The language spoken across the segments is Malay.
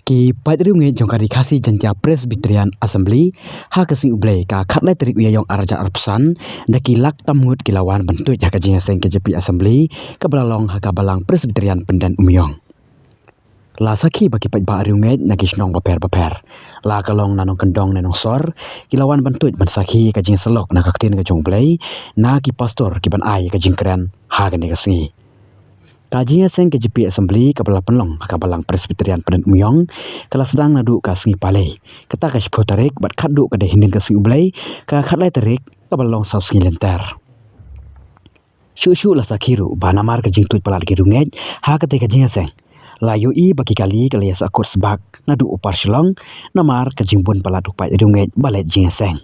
Ki Padriunge jongkari kasi jantia Presbyterian Assembly ha kasing ublay ka khatlai tarik uyayong araja arpsan daki lak tamngut kilawan bentuk ya kajing seng KJP Assembly ka balalong ha ka balang Presbyterian Pendan Umyong. La sakhi baki pajba ariunge nakisnong baper la kalong nanong kendong nanong sor kilawan bentuk ban sakhi kajing selok na kaktin ka jongblay na ki pastor ki ban ai kajing keren ha ka kasingi. Kajian seng KJP Assembly kapala penlong kabalang Presbyterian Pendan Umyong kala sedang nadu ka sengi palai kata ka shpo tarik bat khadu ka de hindin ka sengi ublai ka khatlai tarik kabalong sau sengi lenter shu la sakhiru banamar ka jingtut palat ki runget ha ka te ka jinga seng la yoi baki kali kalias akut sebak nadu upar shlong namar ka jingbun palat upai runget balet jinga seng.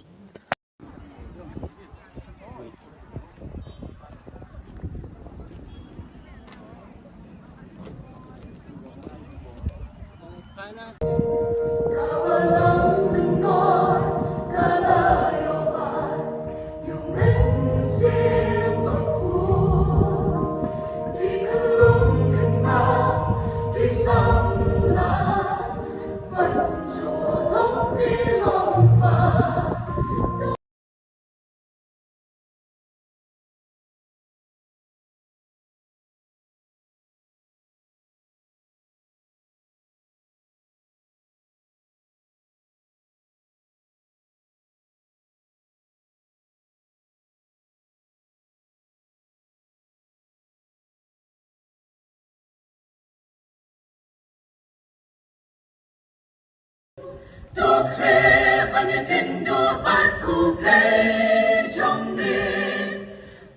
Do crep yn y dindo bad gwpei jong mi.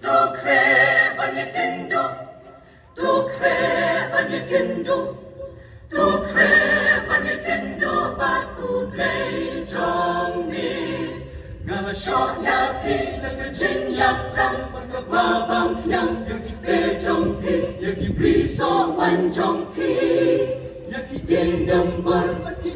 Do crep yn y dindo. Do crep yn y dindo. Do crep yn y dindo bad gwpei jong mi. Ngam y siot iau pi, nag y jing iau trăng, bật gập babang nhang, yak i pe jong pi, yak i briso wan jong pi. Yak i ding dum bar, yak i